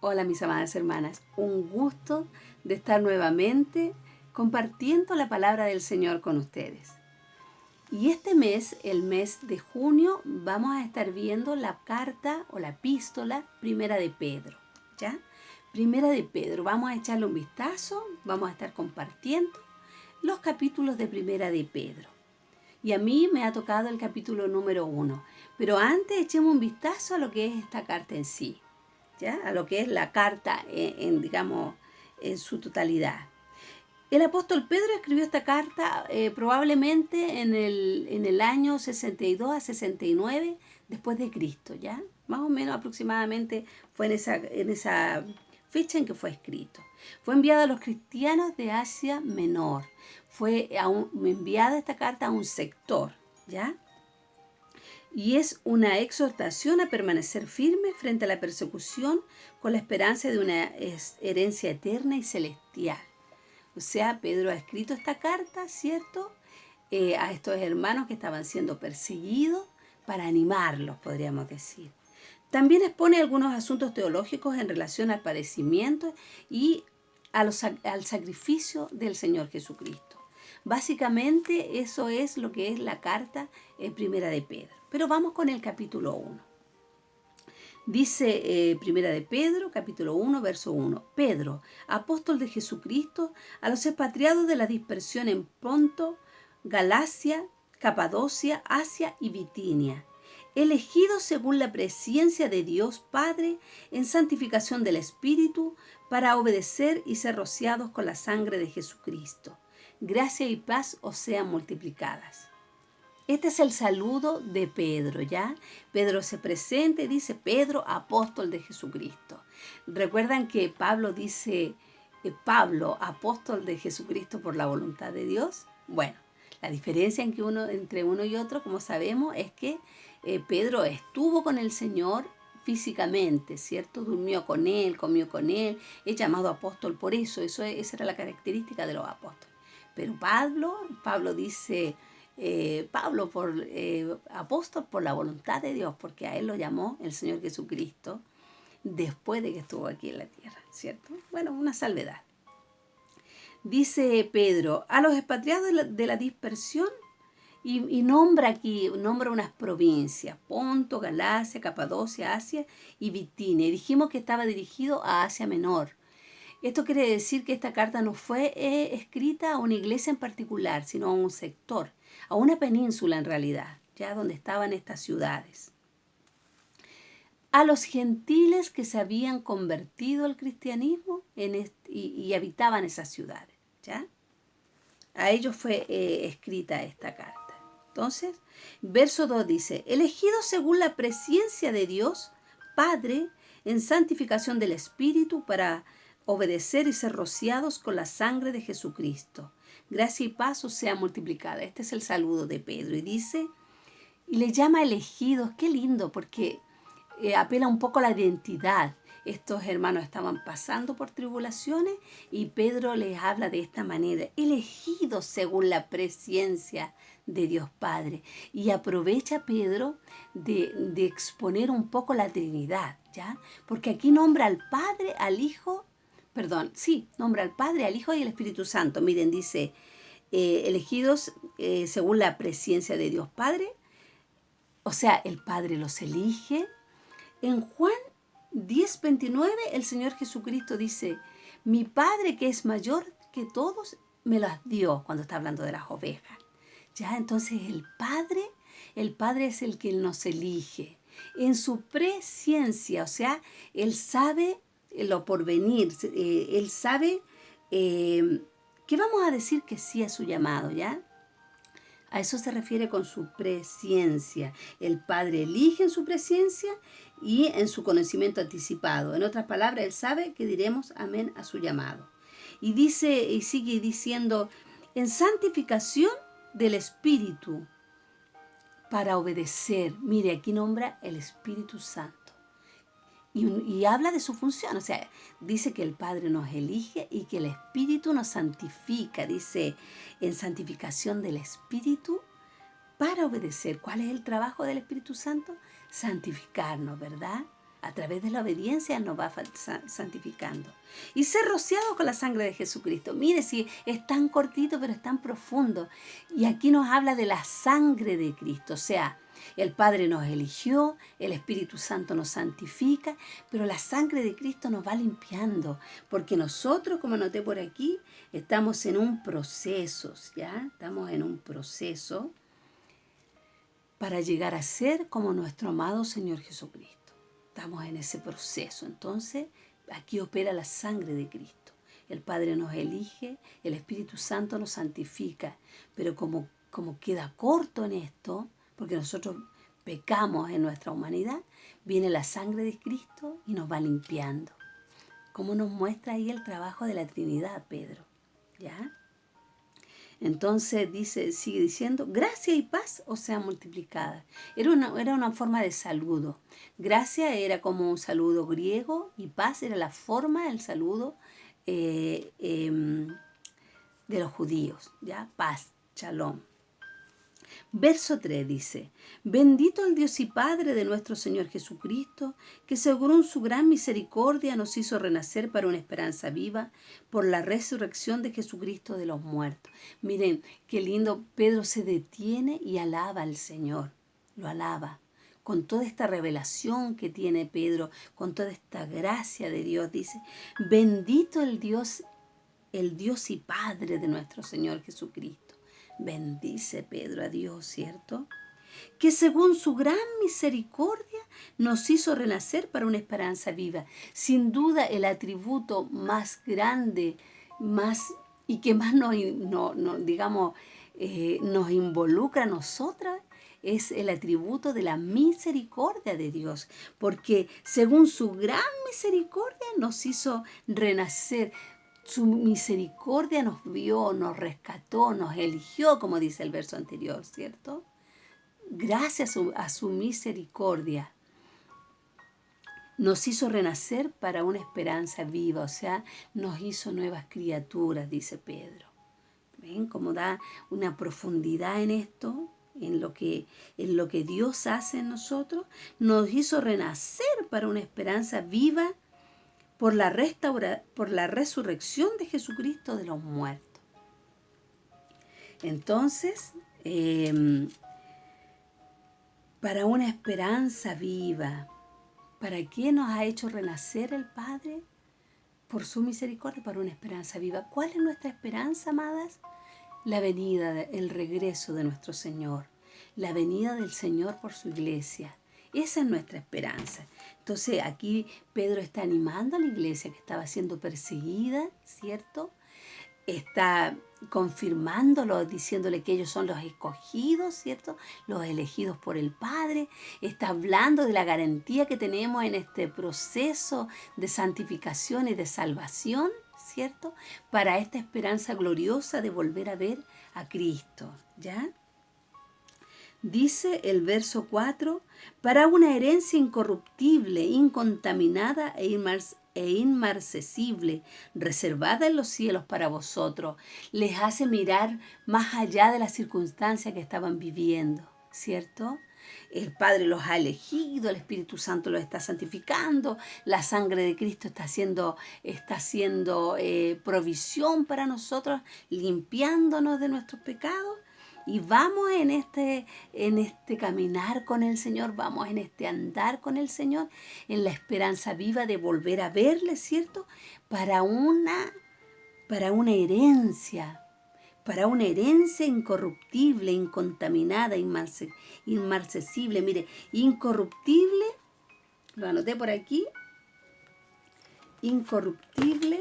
Hola mis amadas hermanas, un gusto de estar nuevamente compartiendo la palabra del Señor con ustedes. Y este mes, el mes de junio, vamos a estar viendo la carta o la epístola Primera de Pedro, ¿ya? Primera de Pedro, vamos a echarle un vistazo, vamos a estar compartiendo los capítulos de Primera de Pedro. Y a mí me ha tocado el capítulo número 1, pero antes echemos un vistazo a lo que es esta carta en sí. ¿Ya? A lo que es la carta digamos, en su totalidad. El apóstol Pedro escribió esta carta probablemente en el año 62 a 69 después de Cristo, ¿ya? Más o menos aproximadamente fue en esa fecha en que fue escrito. Fue enviada a los cristianos de Asia Menor. Fue enviada esta carta a un sector, ¿ya? Y es una exhortación a permanecer firme frente a la persecución con la esperanza de una herencia eterna y celestial. O sea, Pedro ha escrito esta carta, ¿cierto? A estos hermanos que estaban siendo perseguidos para animarlos, podríamos decir. También expone algunos asuntos teológicos en relación al padecimiento y al sacrificio del Señor Jesucristo. Básicamente eso es lo que es la carta Primera de Pedro. Pero vamos con el capítulo 1. Dice Primera de Pedro, capítulo 1, verso 1. Pedro, apóstol de Jesucristo, a los expatriados de la dispersión en Ponto, Galacia, Capadocia, Asia y Bitinia, elegidos según la presciencia de Dios Padre en santificación del Espíritu, para obedecer y ser rociados con la sangre de Jesucristo. Gracia y paz os sean multiplicadas. Este es el saludo de Pedro, ¿ya? Pedro se presenta y dice, Pedro, apóstol de Jesucristo. ¿Recuerdan que Pablo dice, Pablo, apóstol de Jesucristo por la voluntad de Dios? Bueno, la diferencia entre uno y otro, como sabemos, es que Pedro estuvo con el Señor físicamente, ¿cierto? Durmió con él, comió con él, es llamado apóstol por eso, esa era la característica de los apóstoles. Pero Pablo dice, Pablo apóstol por la voluntad de Dios, porque a él lo llamó el Señor Jesucristo después de que estuvo aquí en la tierra, ¿cierto? Bueno, una salvedad. Dice Pedro, a los expatriados de la dispersión, y nombra unas provincias, Ponto, Galacia, Capadocia, Asia y Bitinia. Y dijimos que estaba dirigido a Asia Menor. Esto quiere decir que esta carta no fue escrita a una iglesia en particular, sino a un sector, a una península en realidad, ya donde estaban estas ciudades. A los gentiles que se habían convertido al cristianismo y habitaban esas ciudades, ¿ya? A ellos fue escrita esta carta. Entonces, verso 2 dice, elegidos según la presciencia de Dios, Padre, en santificación del Espíritu, para obedecer y ser rociados con la sangre de Jesucristo. Gracia y paz os sea multiplicada. Este es el saludo de Pedro. Y dice, y le llama elegidos. Qué lindo, porque apela un poco a la identidad. Estos hermanos estaban pasando por tribulaciones y Pedro les habla de esta manera, elegidos según la presciencia de Dios Padre. Y aprovecha Pedro de exponer un poco la Trinidad, ¿ya? Porque aquí nombra al Padre, al Hijo, nombra al Padre, al Hijo y al Espíritu Santo. Miren, dice, elegidos según la presciencia de Dios Padre, o sea, el Padre los elige. En Juan 10:29 el Señor Jesucristo dice, mi Padre que es mayor que todos me las dio, cuando está hablando de las ovejas. Ya, entonces el Padre es el que nos elige en su presciencia, o sea, Él sabe lo porvenir, Él sabe que vamos a decir que sí a su llamado, ¿ya? A eso se refiere con su presciencia. El Padre elige en su presciencia y en su conocimiento anticipado. En otras palabras, Él sabe que diremos amén a su llamado. Y dice, y sigue diciendo, en santificación del Espíritu, para obedecer. Mire, aquí nombra el Espíritu Santo. Y habla de su función, o sea, dice que el Padre nos elige y que el Espíritu nos santifica, dice, en santificación del Espíritu para obedecer. ¿Cuál es el trabajo del Espíritu Santo? Santificarnos, ¿verdad? A través de la obediencia nos va santificando. Y ser rociado con la sangre de Jesucristo. Mire, si es tan cortito, pero es tan profundo. Y aquí nos habla de la sangre de Cristo. O sea, el Padre nos eligió, el Espíritu Santo nos santifica, pero la sangre de Cristo nos va limpiando. Porque nosotros, como noté por aquí, estamos en un proceso, ¿ya? Estamos en un proceso para llegar a ser como nuestro amado Señor Jesucristo. Estamos en ese proceso. Entonces, aquí opera la sangre de Cristo. El Padre nos elige, el Espíritu Santo nos santifica. Pero como queda corto en esto, porque nosotros pecamos en nuestra humanidad, viene la sangre de Cristo y nos va limpiando. Como nos muestra ahí el trabajo de la Trinidad, Pedro. ¿Ya? Entonces sigue diciendo, gracia y paz os sean multiplicadas. Era una forma de saludo. Gracia era como un saludo griego y paz era la forma del saludo de los judíos. ¿Ya? Paz, shalom. Verso 3 dice, bendito el Dios y Padre de nuestro Señor Jesucristo, que según su gran misericordia nos hizo renacer para una esperanza viva por la resurrección de Jesucristo de los muertos. Miren, qué lindo, Pedro se detiene y alaba al Señor, lo alaba. Con toda esta revelación que tiene Pedro, con toda esta gracia de Dios, dice, bendito el Dios y Padre de nuestro Señor Jesucristo. Bendice Pedro a Dios, ¿cierto? Que según su gran misericordia nos hizo renacer para una esperanza viva. Sin duda el atributo más grande, y que más nos involucra a nosotras, es el atributo de la misericordia de Dios. Porque según su gran misericordia nos hizo renacer. Su misericordia nos vio, nos rescató, nos eligió, como dice el verso anterior, ¿cierto? Gracias a su misericordia nos hizo renacer para una esperanza viva, o sea, nos hizo nuevas criaturas, dice Pedro. ¿Ven cómo da una profundidad en esto? En lo que Dios hace en nosotros. Nos hizo renacer para una esperanza viva por la resurrección de Jesucristo de los muertos. Entonces, para una esperanza viva, ¿para qué nos ha hecho renacer el Padre? Por su misericordia, para una esperanza viva. ¿Cuál es nuestra esperanza, amadas? La venida, el regreso de nuestro Señor, la venida del Señor por su iglesia. Esa es nuestra esperanza. Entonces aquí Pedro está animando a la iglesia que estaba siendo perseguida, ¿cierto? Está confirmándolo, diciéndole que ellos son los escogidos, ¿cierto? Los elegidos por el Padre. Está hablando de la garantía que tenemos en este proceso de santificación y de salvación, ¿cierto? Para esta esperanza gloriosa de volver a ver a Cristo, ¿ya? Dice el verso 4, para una herencia incorruptible, incontaminada e inmarcesible, reservada en los cielos para vosotros. Les hace mirar más allá de las circunstancias que estaban viviendo, ¿cierto? El Padre los ha elegido, el Espíritu Santo los está santificando, la sangre de Cristo está haciendo provisión para nosotros, limpiándonos de nuestros pecados. Y vamos en este caminar con el Señor, vamos en este andar con el Señor, en la esperanza viva de volver a verle, ¿cierto? Para una herencia incorruptible, incontaminada, inmarcesible. Mire, incorruptible, lo anoté por aquí, incorruptible,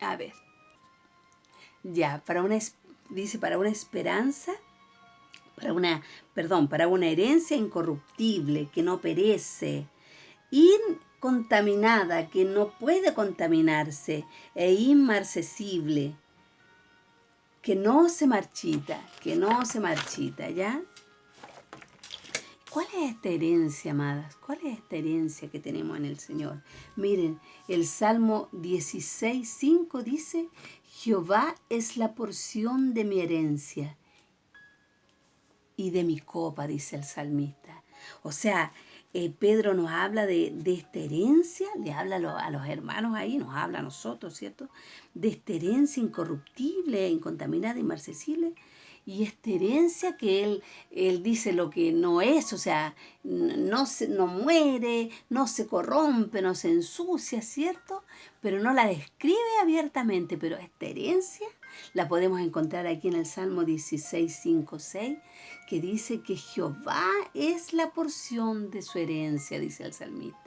a ver. Ya, para una esperanza, para una herencia incorruptible, que no perece, incontaminada, que no puede contaminarse, e inmarcesible, que no se marchita, ¿ya? ¿Cuál es esta herencia, amadas? ¿Cuál es esta herencia que tenemos en el Señor? Miren, el Salmo 16:5 dice, Jehová es la porción de mi herencia y de mi copa, dice el salmista. O sea, Pedro nos habla de esta herencia, le habla a los hermanos ahí, nos habla a nosotros, ¿cierto? De esta herencia incorruptible, incontaminada, inmarcesible. Y esta herencia que él dice lo que no es, o sea, no muere, no se corrompe, no se ensucia, ¿cierto? Pero no la describe abiertamente, pero esta herencia la podemos encontrar aquí en el Salmo 16, 5, 6, que dice que Jehová es la porción de su herencia, dice el salmista.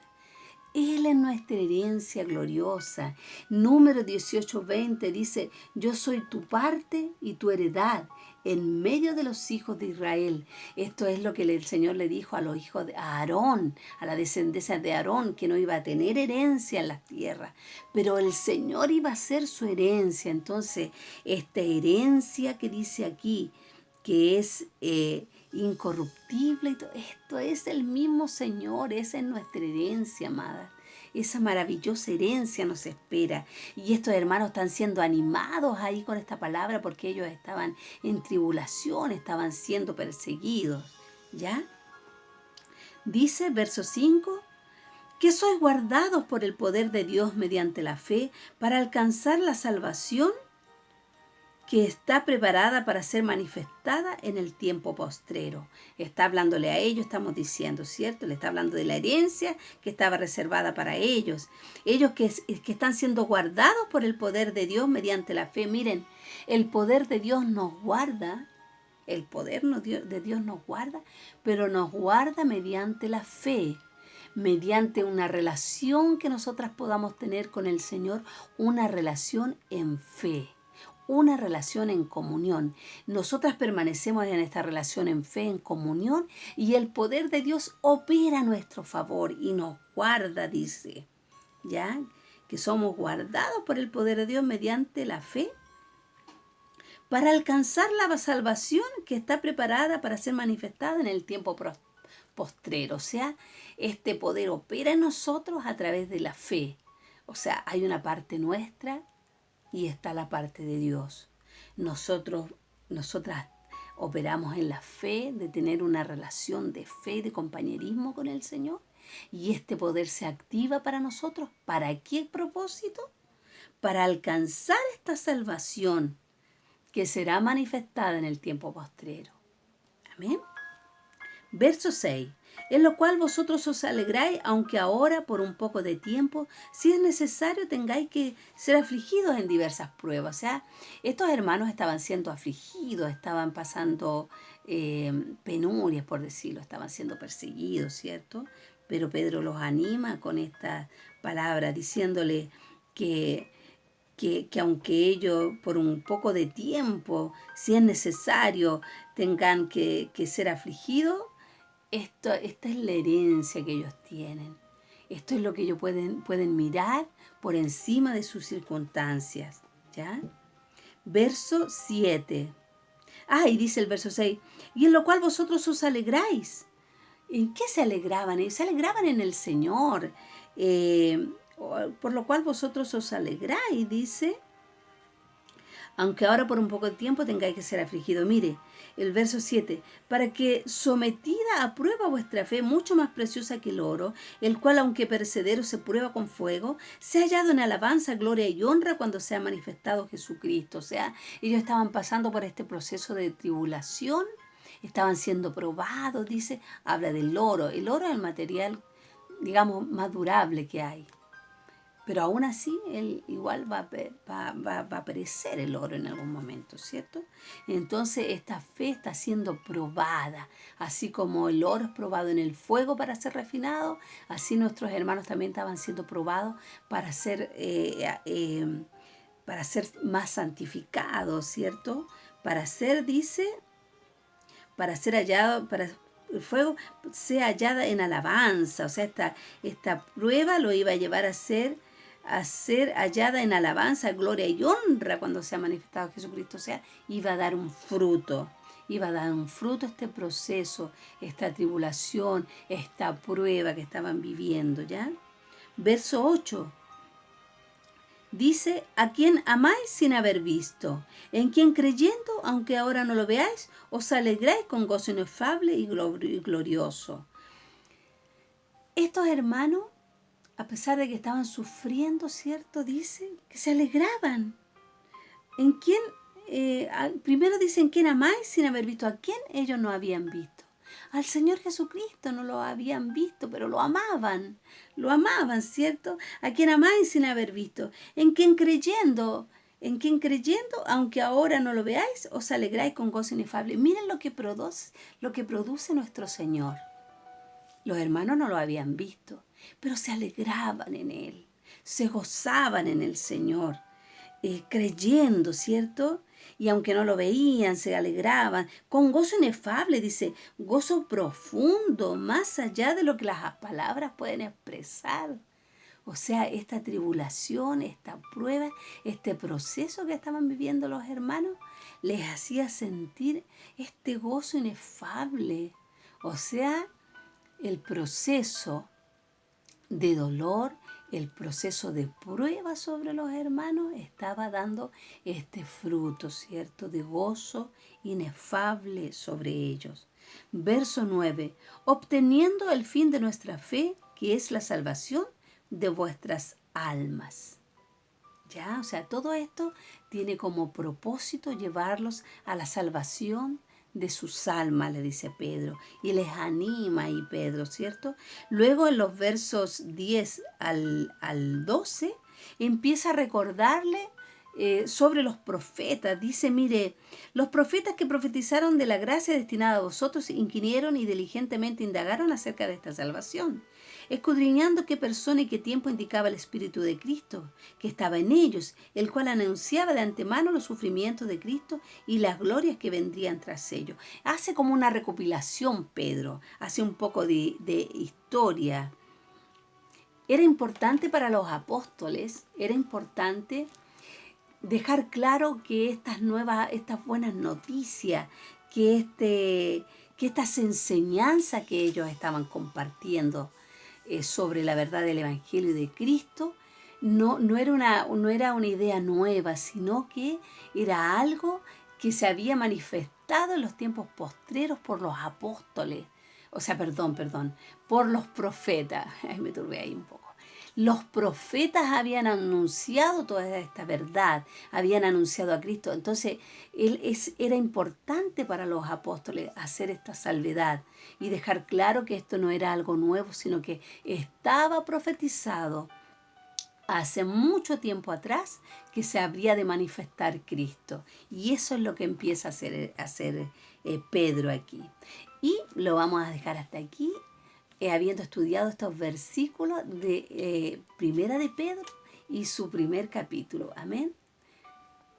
Él es nuestra herencia gloriosa. Número 18:20 dice, yo soy tu parte y tu heredad en medio de los hijos de Israel. Esto es lo que el Señor le dijo a los hijos de Aarón, a la descendencia de Aarón, que no iba a tener herencia en las tierras, pero el Señor iba a ser su herencia. Entonces, esta herencia que dice aquí, que es incorruptible, y todo esto es el mismo Señor, esa es nuestra herencia, amada. Esa maravillosa herencia nos espera. Y estos hermanos están siendo animados ahí con esta palabra porque ellos estaban en tribulación, estaban siendo perseguidos. ¿Ya? Dice, verso 5, que sois guardados por el poder de Dios mediante la fe para alcanzar la salvación que está preparada para ser manifestada en el tiempo postrero. Está hablándole a ellos, estamos diciendo, ¿cierto? Le está hablando de la herencia que estaba reservada para ellos. Ellos que están siendo guardados por el poder de Dios mediante la fe. Miren, el poder de Dios nos guarda, el poder de Dios nos guarda, pero nos guarda mediante la fe, mediante una relación que nosotras podamos tener con el Señor, una relación en fe, una relación en comunión. Nosotras permanecemos en esta relación en fe, en comunión, y el poder de Dios opera a nuestro favor y nos guarda, dice, ¿ya? Que somos guardados por el poder de Dios mediante la fe para alcanzar la salvación que está preparada para ser manifestada en el tiempo postrero. O sea, este poder opera en nosotros a través de la fe. O sea, hay una parte nuestra y está la parte de Dios. Nosotras operamos en la fe de tener una relación de fe, de compañerismo con el Señor, y este poder se activa para nosotros. ¿Para qué propósito? Para alcanzar esta salvación que será manifestada en el tiempo postrero. Amén. Verso 6. En lo cual vosotros os alegráis, aunque ahora por un poco de tiempo, si es necesario, tengáis que ser afligidos en diversas pruebas. O sea, estos hermanos estaban siendo afligidos, estaban pasando penurias, por decirlo, estaban siendo perseguidos, ¿cierto? Pero Pedro los anima con esta palabra, diciéndole que aunque ellos por un poco de tiempo, si es necesario, tengan que ser afligidos, esta es la herencia que ellos tienen. Esto es lo que ellos pueden mirar por encima de sus circunstancias. ¿Ya? Verso 7. Y dice el verso 6, y en lo cual vosotros os alegráis. ¿En qué se alegraban? Se alegraban en el Señor. Por lo cual vosotros os alegráis, dice, aunque ahora por un poco de tiempo tengáis que ser afligido. Mire, el verso 7, para que sometida a prueba vuestra fe, mucho más preciosa que el oro, el cual aunque perecedero se prueba con fuego, sea hallado en alabanza, gloria y honra cuando sea manifestado Jesucristo. O sea, ellos estaban pasando por este proceso de tribulación, estaban siendo probados, dice, habla del oro. El oro es el material, digamos, más durable que hay. Pero aún así, él igual va a perecer el oro en algún momento, ¿cierto? Entonces, esta fe está siendo probada. Así como el oro es probado en el fuego para ser refinado, así nuestros hermanos también estaban siendo probados para ser más santificados, ¿cierto? Para ser hallado, para el fuego sea hallada en alabanza. O sea, esta prueba lo iba a llevar a ser hallada en alabanza, gloria y honra cuando se ha manifestado Jesucristo. O sea, iba a dar un fruto. Iba a dar un fruto este proceso, esta tribulación, esta prueba que estaban viviendo, ¿ya? Verso 8. Dice, a quien amáis sin haber visto, en quien creyendo, aunque ahora no lo veáis, os alegráis con gozo inefable y glorioso. Estos hermanos, a pesar de que estaban sufriendo, ¿cierto? Dice que se alegraban. ¿En quién? Primero dicen, ¿quién amáis sin haber visto? ¿A quién ellos no habían visto? Al Señor Jesucristo no lo habían visto, pero lo amaban, ¿cierto? ¿A quién amáis sin haber visto? En quien creyendo, aunque ahora no lo veáis, os alegráis con gozo inefable. Miren lo que produce nuestro Señor. Los hermanos no lo habían visto, pero se alegraban en Él, se gozaban en el Señor, creyendo, ¿cierto? Y aunque no lo veían, se alegraban, con gozo inefable, dice, gozo profundo, más allá de lo que las palabras pueden expresar. O sea, esta tribulación, esta prueba, este proceso que estaban viviendo los hermanos, les hacía sentir este gozo inefable. O sea, el proceso de dolor, el proceso de prueba sobre los hermanos estaba dando este fruto, ¿cierto? De gozo inefable sobre ellos. Verso 9. Obteniendo el fin de nuestra fe, que es la salvación de vuestras almas. Ya, o sea, todo esto tiene como propósito llevarlos a la salvación de sus almas, le dice Pedro, y les anima ahí Pedro, ¿cierto? Luego en los versos 10 al 12 empieza a recordarle sobre los profetas. Dice, mire, los profetas que profetizaron de la gracia destinada a vosotros inquirieron y diligentemente indagaron acerca de esta salvación, escudriñando qué persona y qué tiempo indicaba el Espíritu de Cristo, que estaba en ellos, el cual anunciaba de antemano los sufrimientos de Cristo y las glorias que vendrían tras ellos. Hace como una recopilación, Pedro, hace un poco de historia. Era importante para los apóstoles, era importante dejar claro que estas buenas noticias, que estas enseñanzas que ellos estaban compartiendo sobre la verdad del Evangelio y de Cristo, no era una idea nueva, sino que era algo que se había manifestado en los tiempos postreros por los apóstoles. O sea, perdón, por los profetas. Ay, me turbé ahí un poco. Los profetas habían anunciado toda esta verdad, habían anunciado a Cristo. Entonces, era importante para los apóstoles hacer esta salvedad y dejar claro que esto no era algo nuevo, sino que estaba profetizado hace mucho tiempo atrás que se habría de manifestar Cristo. Y eso es lo que empieza a hacer Pedro aquí. Y lo vamos a dejar hasta aquí, habiendo estudiado estos versículos de Primera de Pedro y su primer capítulo. Amén.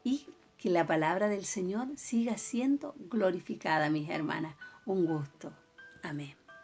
Y que la palabra del Señor siga siendo glorificada, mis hermanas. Un gusto. Amén.